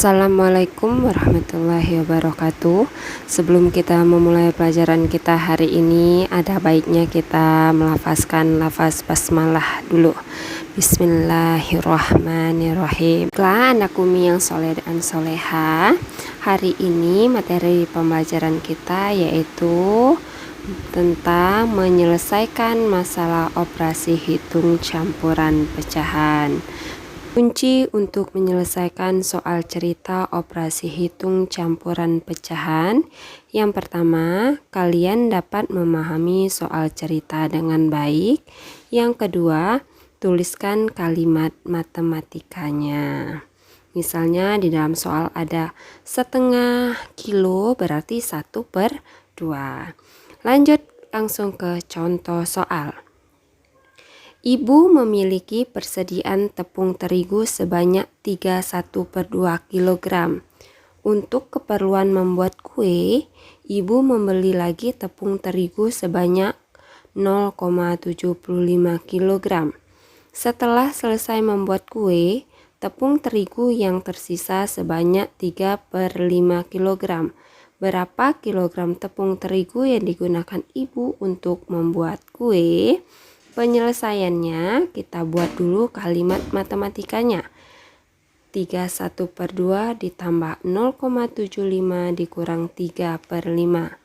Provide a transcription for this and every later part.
Assalamualaikum warahmatullahi wabarakatuh. Sebelum kita memulai pelajaran kita hari ini, ada baiknya kita melafazkan lafaz basmalah dulu. Bismillahirrahmanirrahim. Baiklah anak Umi yang soleh dan soleha, hari ini materi pembelajaran kita yaitu tentang menyelesaikan masalah operasi hitung campuran pecahan. Kunci untuk menyelesaikan soal cerita operasi hitung campuran pecahan. Yang pertama, kalian dapat memahami soal cerita dengan baik. Yang kedua, tuliskan kalimat matematikanya. Misalnya di dalam soal ada 1/2 kilo berarti 1/2. Lanjut langsung ke contoh soal. Ibu memiliki persediaan tepung terigu sebanyak 31/2 kg. Untuk keperluan membuat kue, ibu membeli lagi tepung terigu sebanyak 0,75 kg. Setelah selesai membuat kue, tepung terigu yang tersisa sebanyak 3/5 kg. Berapa kilogram tepung terigu yang digunakan ibu untuk membuat kue? Penyelesaiannya kita buat dulu kalimat matematikanya. 31/2 ditambah 0,75 dikurang 3/5.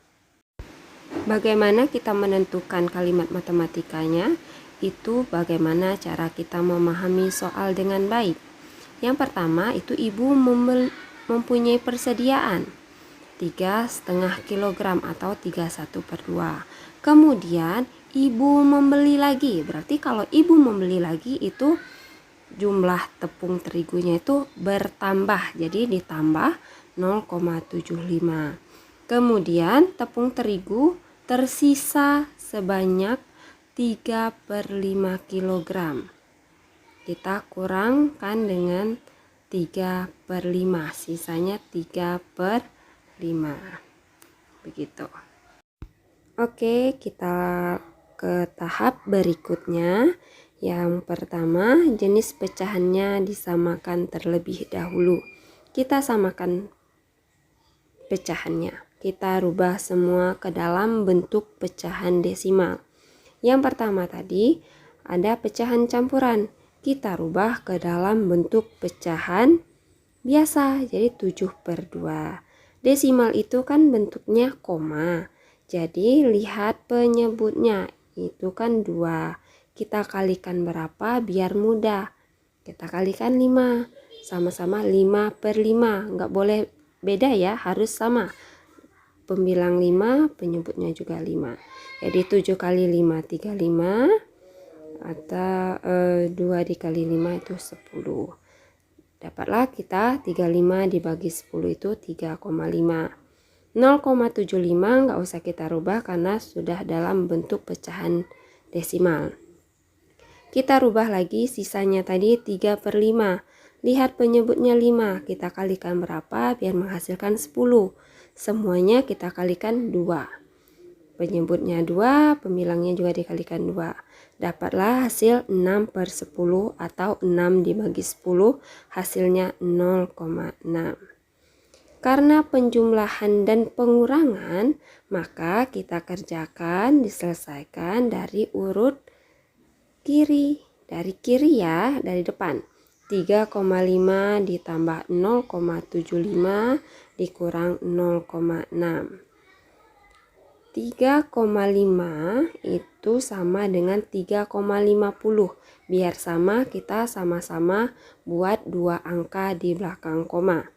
Bagaimana kita menentukan kalimat matematikanya? Itu bagaimana cara kita memahami soal dengan baik. Yang pertama itu ibu mempunyai persediaan 3,5 kg atau 31/2. Kemudian ibu membeli lagi, berarti kalau ibu membeli lagi itu jumlah tepung terigunya itu bertambah, jadi ditambah 0,75. Kemudian tepung terigu tersisa sebanyak 3/5 kg. Kita kurangkan dengan 3/5, sisanya 3/5. Begitu. Oke, kita ke tahap berikutnya. Yang pertama, jenis pecahannya disamakan terlebih dahulu. Kita samakan pecahannya. Kita rubah semua ke dalam bentuk pecahan desimal. Yang pertama tadi ada pecahan campuran. Kita rubah ke dalam bentuk pecahan biasa, jadi 7/2. Desimal itu kan bentuknya koma. Jadi lihat penyebutnya, itu kan 2. Kita kalikan berapa biar mudah. Kita kalikan 5. Sama-sama 5/5. Nggak boleh beda ya, harus sama. Pembilang 5, penyebutnya juga 5. Jadi 7 kali 5, 35. Atau 2 dikali 5 itu 10. Dapatlah kita 35 dibagi 10 itu 3,5. 0,75 nggak usah kita rubah karena sudah dalam bentuk pecahan desimal. Kita rubah lagi sisanya tadi 3/5. Lihat penyebutnya 5. Kita kalikan berapa biar menghasilkan 10. Semuanya kita kalikan 2. Penyebutnya 2, pembilangnya juga dikalikan 2. Dapatlah hasil 6/10 atau 6 dibagi 10 hasilnya 0,6. Karena penjumlahan dan pengurangan, maka kita kerjakan diselesaikan dari urut kiri. Dari kiri ya, dari depan. 3,5 ditambah 0,75 dikurang 0,6. 3,5 itu sama dengan 3,50. Biar sama, kita sama-sama buat 2 angka di belakang koma.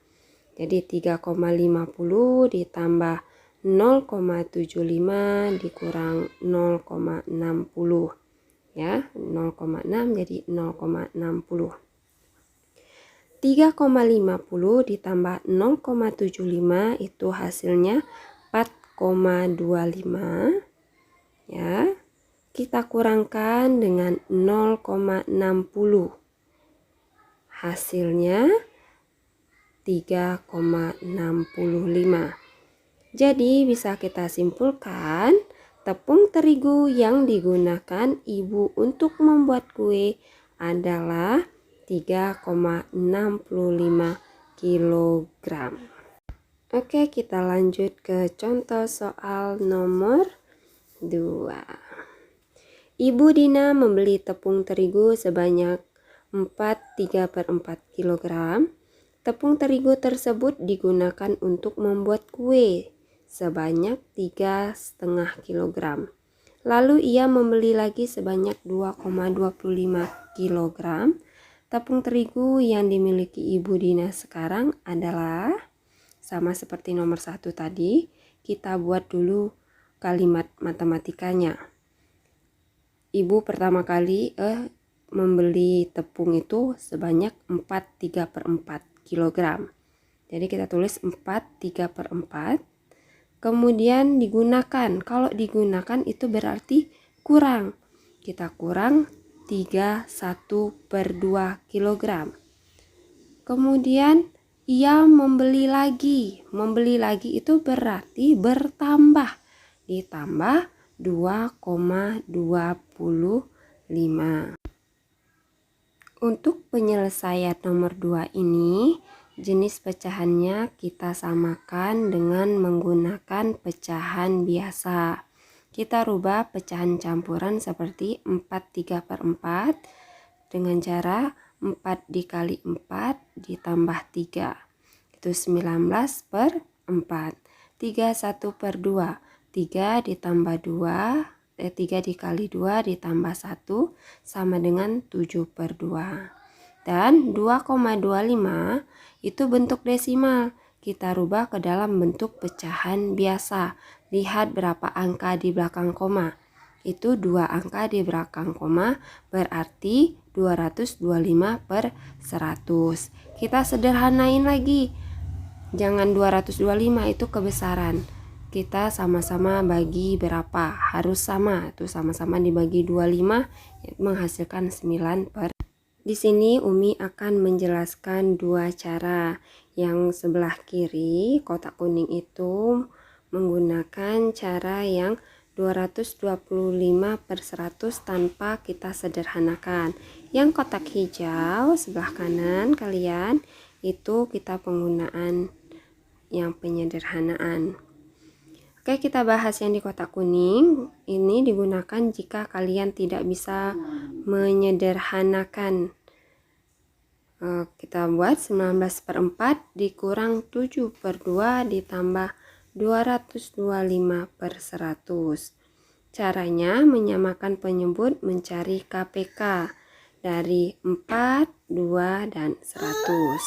Jadi 3,50 ditambah 0,75 dikurang 0,60. Ya, 0,6 jadi 0,60. 3,50 ditambah 0,75 itu hasilnya 4,25. Ya. Kita kurangkan dengan 0,60. Hasilnya 3,65. Jadi bisa kita simpulkan tepung terigu yang digunakan ibu untuk membuat kue adalah 3,65 kilogram. Oke, kita lanjut ke contoh soal nomor 2. Ibu Dina membeli tepung terigu sebanyak 3/4 kilogram. Tepung terigu tersebut digunakan untuk membuat kue sebanyak 3,5 kilogram. Lalu ia membeli lagi sebanyak 2,25 kilogram. Tepung terigu yang dimiliki Ibu Dina sekarang adalah, sama seperti nomor 1 tadi, kita buat dulu kalimat matematikanya. Ibu pertama kali membeli tepung itu sebanyak 3/4 kilogram. Jadi kita tulis 3/4. Kemudian digunakan. Kalau digunakan itu berarti kurang. Kita kurang 3/1/2 kilogram. Kemudian ia membeli lagi. Membeli lagi itu berarti bertambah. Ditambah 2,25. Untuk penyelesaian nomor 2 ini, jenis pecahannya kita samakan dengan menggunakan pecahan biasa. Kita rubah pecahan campuran seperti 4/3/4 dengan cara 4 dikali 4 ditambah 3. Itu 19/4. 3/1/2. 3 ditambah 2, 3 dikali 2 ditambah 1 sama dengan 7/2. Dan 2,25 itu bentuk desimal. Kita rubah ke dalam bentuk pecahan biasa. Lihat berapa angka di belakang koma. Itu 2 angka di belakang koma, berarti 225/100. Kita sederhanain lagi. Jangan 225, itu kebesaran. Kita sama-sama bagi berapa? Harus sama. Itu sama-sama dibagi 25 menghasilkan 9. Di sini Umi akan menjelaskan 2 cara. Yang sebelah kiri kotak kuning itu menggunakan cara yang 225/100 tanpa kita sederhanakan. Yang kotak hijau sebelah kanan kalian itu kita penggunaan yang penyederhanaan. Oke, kita bahas yang di kotak kuning. Ini digunakan jika kalian tidak bisa menyederhanakan. Kita buat 19/4 dikurang 7/2 ditambah 225/100. Caranya menyamakan penyebut mencari KPK dari 4, 2, dan 100.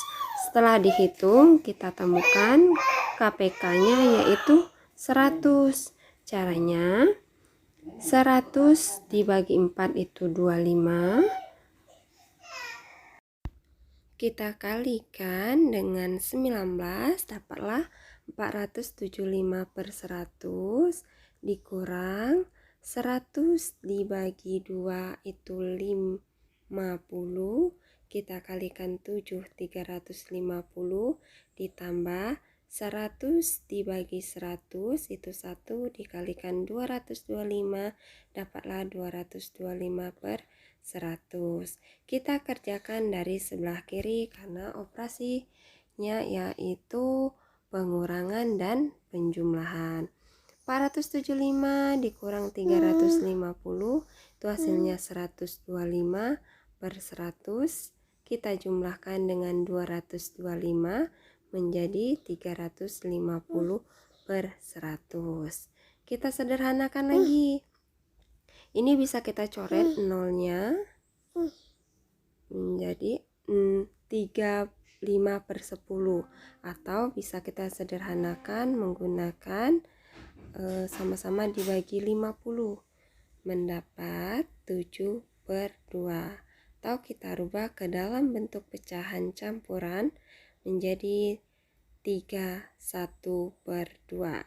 Setelah dihitung, kita temukan KPK-nya yaitu 100. Caranya 100 dibagi 4 itu 25. Kita kalikan dengan 19, dapatlah 475/100 dikurang 100 dibagi 2 itu 50. Kita kalikan 7, 350 ditambah 100 dibagi 100 itu 1 dikalikan 225, dapatlah 225/100. Kita kerjakan dari sebelah kiri karena operasinya yaitu pengurangan dan penjumlahan. 475 dikurang 350 itu hasilnya 125/100. Kita jumlahkan dengan 225 menjadi 350/100. Kita sederhanakan lagi. Ini bisa kita coret nolnya menjadi 35/10, atau bisa kita sederhanakan menggunakan sama-sama dibagi 50 mendapat 7/2, atau kita rubah ke dalam bentuk pecahan campuran menjadi 3/1/2.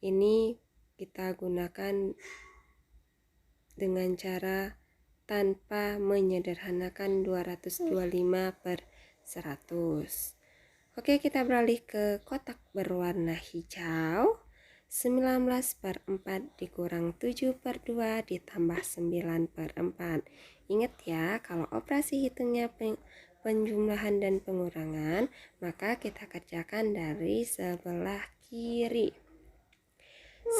Ini kita gunakan dengan cara tanpa menyederhanakan 225/100. Oke, kita beralih ke kotak berwarna hijau. 19/4 dikurang 7/2 ditambah 9/4. Ingat ya, kalau operasi hitungnya penjumlahan dan pengurangan, maka kita kerjakan dari sebelah kiri.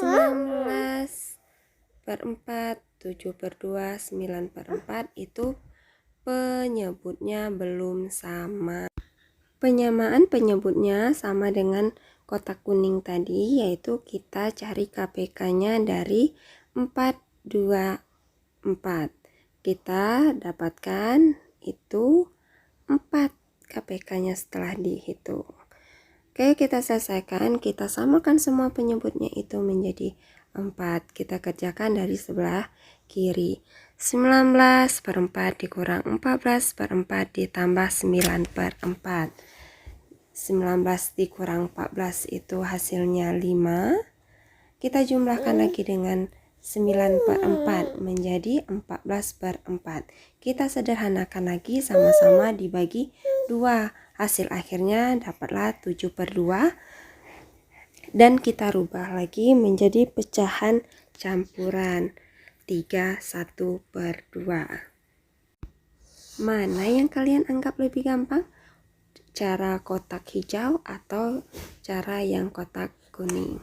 19 per 4, 7 per 2, 9 per 4 itu penyebutnya belum sama. Penyamaan penyebutnya sama dengan kotak kuning tadi, yaitu kita cari KPK-nya dari 4, 2, 4. Kita dapatkan itu 4 KPK-nya setelah dihitung. Oke, kita selesaikan. Kita samakan semua penyebutnya itu menjadi 4. Kita kerjakan dari sebelah kiri. 19 per 4 dikurang 14 per 4 ditambah 9 per 4. 19 dikurang 14 itu hasilnya 5. Kita jumlahkan lagi dengan 9 per 4 menjadi 14 per 4. Kita sederhanakan lagi, sama-sama dibagi 2. Hasil akhirnya dapatlah 7 per 2. Dan kita rubah lagi menjadi pecahan campuran 3, 1 per 2. Mana yang kalian anggap lebih gampang? Cara kotak hijau atau cara yang kotak kuning?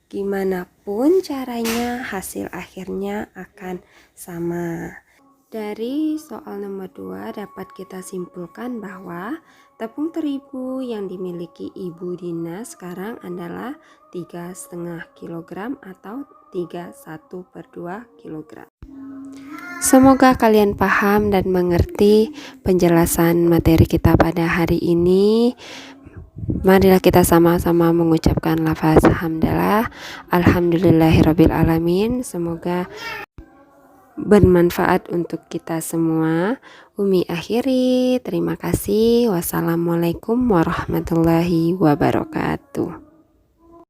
Gimana pun caranya, hasil akhirnya akan sama. Dari soal nomor 2 dapat kita simpulkan bahwa tepung terigu yang dimiliki Ibu Dina sekarang adalah 3,5 kg atau 31 per 2 kg. Semoga kalian paham dan mengerti penjelasan materi kita pada hari ini. Marilah kita sama-sama mengucapkan lafaz hamdalah, alhamdulillahirabbil alamin. Semoga bermanfaat untuk kita semua. Umi akhiri, terima kasih. Wassalamualaikum warahmatullahi wabarakatuh.